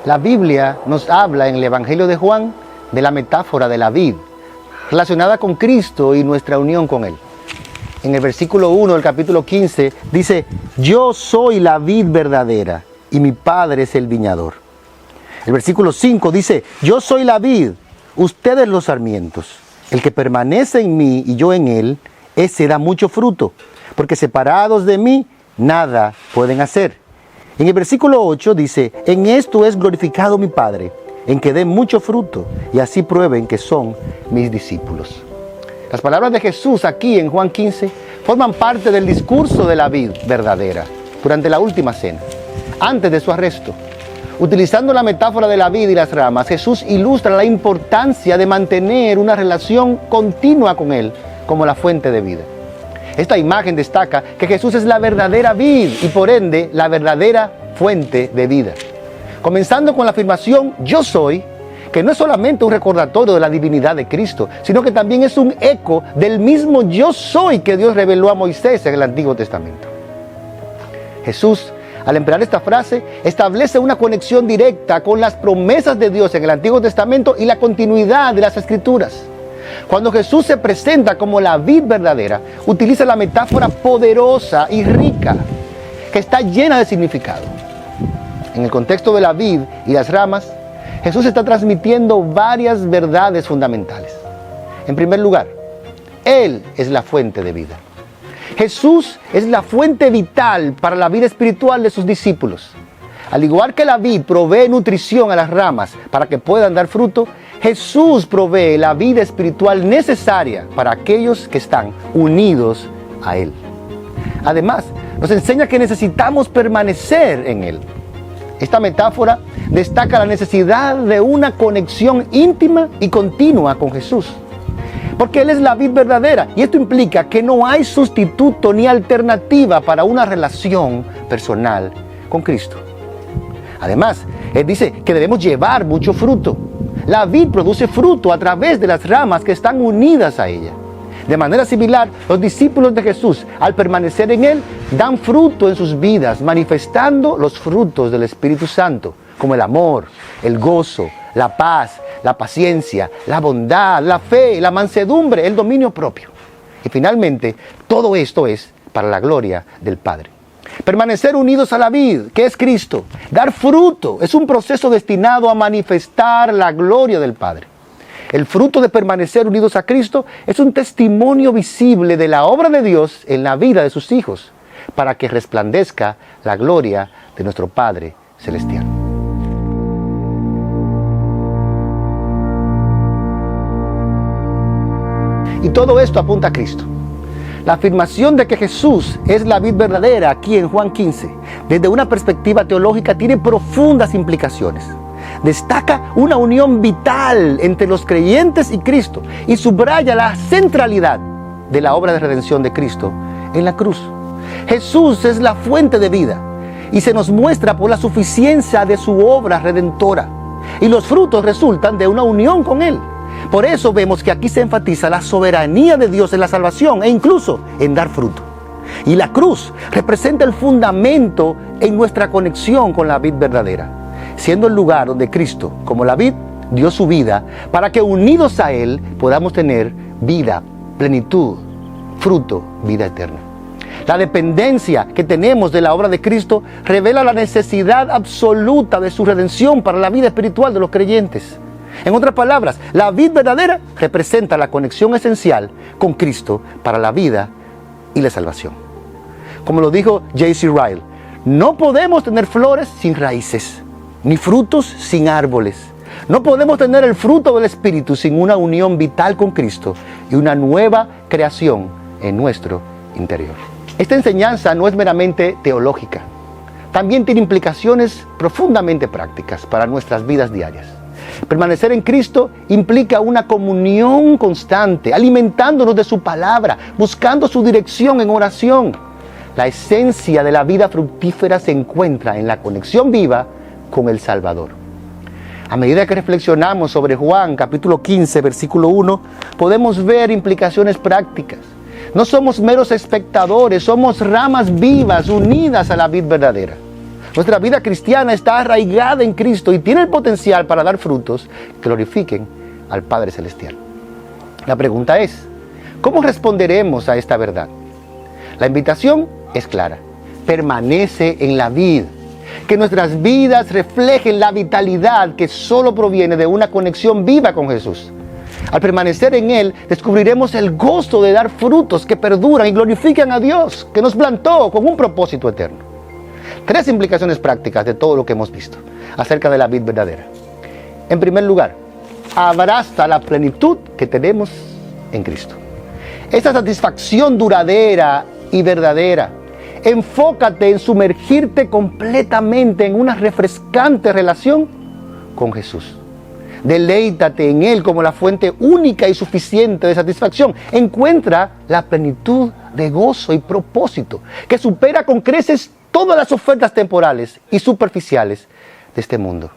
La Biblia nos habla en el Evangelio de Juan de la metáfora de la vid, relacionada con Cristo y nuestra unión con Él. En el versículo 1 del capítulo 15 dice: yo soy la vid verdadera y mi Padre es el viñador. El versículo 5 dice: yo soy la vid, ustedes los sarmientos. El que permanece en mí y yo en él, ese da mucho fruto, porque separados de mí nada pueden hacer. En el versículo 8 dice: en esto es glorificado mi Padre, en que den mucho fruto y así prueben que son mis discípulos. Las palabras de Jesús aquí en Juan 15 forman parte del discurso de la vid verdadera durante la última cena, antes de su arresto. Utilizando la metáfora de la vid y las ramas, Jesús ilustra la importancia de mantener una relación continua con Él como la fuente de vida. Esta imagen destaca que Jesús es la verdadera vid y por ende la verdadera fuente de vida. Comenzando con la afirmación yo soy, que no es solamente un recordatorio de la divinidad de Cristo, sino que también es un eco del mismo yo soy que Dios reveló a Moisés en el Antiguo Testamento. Jesús, al emplear esta frase, establece una conexión directa con las promesas de Dios en el Antiguo Testamento y la continuidad de las Escrituras. Cuando Jesús se presenta como la vid verdadera, utiliza la metáfora poderosa y rica, que está llena de significado. En el contexto de la vid y las ramas, Jesús está transmitiendo varias verdades fundamentales. En primer lugar, Él es la fuente de vida. Jesús es la fuente vital para la vida espiritual de sus discípulos. Al igual que la vid provee nutrición a las ramas para que puedan dar fruto, Jesús provee la vida espiritual necesaria para aquellos que están unidos a Él. Además, nos enseña que necesitamos permanecer en Él. Esta metáfora destaca la necesidad de una conexión íntima y continua con Jesús, porque Él es la vid verdadera y esto implica que no hay sustituto ni alternativa para una relación personal con Cristo. Además, Él dice que debemos llevar mucho fruto. La vid produce fruto a través de las ramas que están unidas a ella. De manera similar, los discípulos de Jesús, al permanecer en Él, dan fruto en sus vidas, manifestando los frutos del Espíritu Santo, como el amor, el gozo, la paz, la paciencia, la bondad, la fe, la mansedumbre, el dominio propio. Y finalmente, todo esto es para la gloria del Padre. Permanecer unidos a la vid, que es Cristo, dar fruto, es un proceso destinado a manifestar la gloria del Padre. El fruto de permanecer unidos a Cristo es un testimonio visible de la obra de Dios en la vida de sus hijos, para que resplandezca la gloria de nuestro Padre Celestial. Y todo esto apunta a Cristo. La afirmación de que Jesús es la vid verdadera aquí en Juan 15, desde una perspectiva teológica, tiene profundas implicaciones. Destaca una unión vital entre los creyentes y Cristo y subraya la centralidad de la obra de redención de Cristo en la cruz. Jesús es la fuente de vida y se nos muestra por la suficiencia de su obra redentora. Y los frutos resultan de una unión con Él. Por eso vemos que aquí se enfatiza la soberanía de Dios en la salvación e incluso en dar fruto. Y la cruz representa el fundamento en nuestra conexión con la vid verdadera, siendo el lugar donde Cristo, como la vid, dio su vida para que unidos a Él podamos tener vida, plenitud, fruto, vida eterna. La dependencia que tenemos de la obra de Cristo revela la necesidad absoluta de su redención para la vida espiritual de los creyentes. En otras palabras, la vid verdadera representa la conexión esencial con Cristo para la vida y la salvación. Como lo dijo J.C. Ryle, no podemos tener flores sin raíces, ni frutos sin árboles. No podemos tener el fruto del Espíritu sin una unión vital con Cristo y una nueva creación en nuestro interior. Esta enseñanza no es meramente teológica, también tiene implicaciones profundamente prácticas para nuestras vidas diarias. Permanecer en Cristo implica una comunión constante, alimentándonos de su palabra, buscando su dirección en oración. La esencia de la vida fructífera se encuentra en la conexión viva con el Salvador. A medida que reflexionamos sobre Juan capítulo 15, versículo 1, podemos ver implicaciones prácticas. No somos meros espectadores, somos ramas vivas unidas a la vid verdadera. Nuestra vida cristiana está arraigada en Cristo y tiene el potencial para dar frutos que glorifiquen al Padre Celestial. La pregunta es, ¿cómo responderemos a esta verdad? La invitación es clara. Permanece en la vid. Que nuestras vidas reflejen la vitalidad que solo proviene de una conexión viva con Jesús. Al permanecer en Él, descubriremos el gozo de dar frutos que perduran y glorifican a Dios, que nos plantó con un propósito eterno. 3 implicaciones prácticas de todo lo que hemos visto acerca de la vid verdadera. En primer lugar, abraza la plenitud que tenemos en Cristo. Esta satisfacción duradera y verdadera. Enfócate en sumergirte completamente en una refrescante relación con Jesús. Deleítate en Él como la fuente única y suficiente de satisfacción. Encuentra la plenitud de gozo y propósito que supera con creces todas las ofertas temporales y superficiales de este mundo.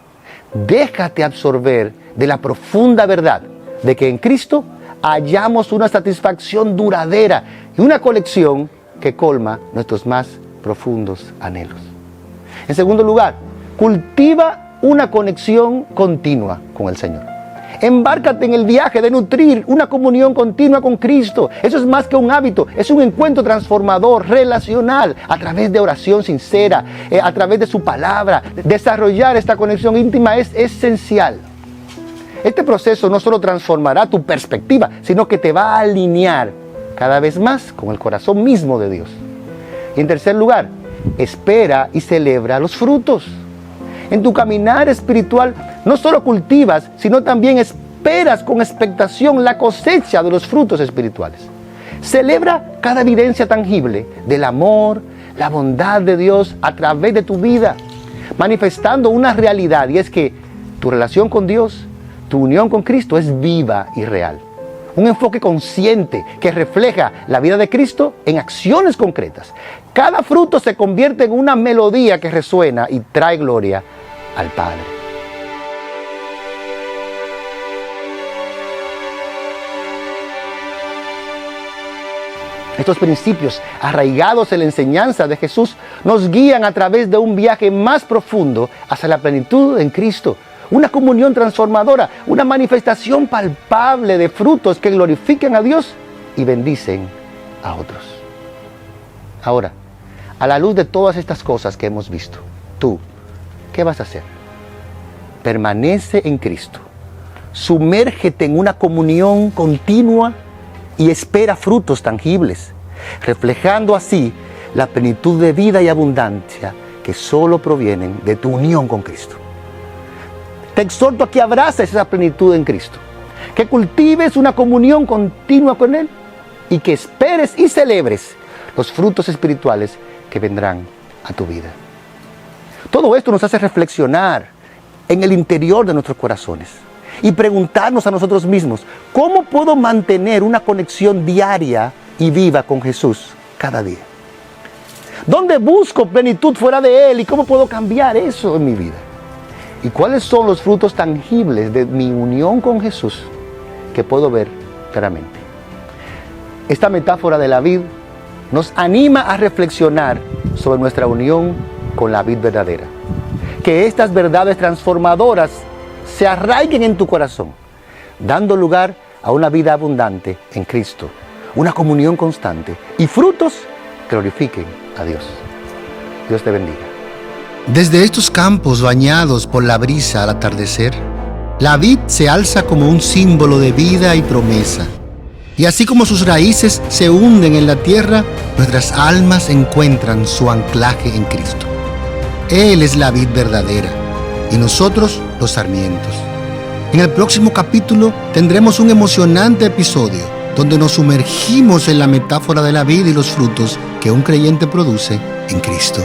Déjate absorber de la profunda verdad de que en Cristo hallamos una satisfacción duradera y una colección que colma nuestros más profundos anhelos. En segundo lugar, cultiva una conexión continua con el Señor. Embárcate en el viaje de nutrir una comunión continua con Cristo. Eso es más que un hábito, es un encuentro transformador, relacional, a través de oración sincera, a través de su palabra. Desarrollar esta conexión íntima es esencial. Este proceso no solo transformará tu perspectiva, sino que te va a alinear cada vez más con el corazón mismo de Dios. Y en tercer lugar, espera y celebra los frutos. En tu caminar espiritual no solo cultivas, sino también esperas con expectación la cosecha de los frutos espirituales. Celebra cada evidencia tangible del amor, la bondad de Dios a través de tu vida, manifestando una realidad, y es que tu relación con Dios, tu unión con Cristo es viva y real. Un enfoque consciente que refleja la vida de Cristo en acciones concretas. Cada fruto se convierte en una melodía que resuena y trae gloria al Padre. Estos principios, arraigados en la enseñanza de Jesús, nos guían a través de un viaje más profundo hacia la plenitud en Cristo. Una comunión transformadora, una manifestación palpable de frutos que glorifiquen a Dios y bendicen a otros. Ahora, a la luz de todas estas cosas que hemos visto, tú, ¿qué vas a hacer? Permanece en Cristo, sumérgete en una comunión continua y espera frutos tangibles, reflejando así la plenitud de vida y abundancia que solo provienen de tu unión con Cristo. Te exhorto a que abraces esa plenitud en Cristo, que cultives una comunión continua con Él y que esperes y celebres los frutos espirituales que vendrán a tu vida. Todo esto nos hace reflexionar en el interior de nuestros corazones y preguntarnos a nosotros mismos, ¿cómo puedo mantener una conexión diaria y viva con Jesús cada día? ¿Dónde busco plenitud fuera de Él y cómo puedo cambiar eso en mi vida? ¿Y cuáles son los frutos tangibles de mi unión con Jesús que puedo ver claramente? Esta metáfora de la vid nos anima a reflexionar sobre nuestra unión con la vid verdadera. Que estas verdades transformadoras se arraiguen en tu corazón, dando lugar a una vida abundante en Cristo, una comunión constante y frutos que glorifiquen a Dios. Dios te bendiga. Desde estos campos bañados por la brisa al atardecer, la vid se alza como un símbolo de vida y promesa. Y así como sus raíces se hunden en la tierra, nuestras almas encuentran su anclaje en Cristo. Él es la vid verdadera y nosotros los sarmientos. En el próximo capítulo tendremos un emocionante episodio donde nos sumergimos en la metáfora de la vid y los frutos que un creyente produce en Cristo.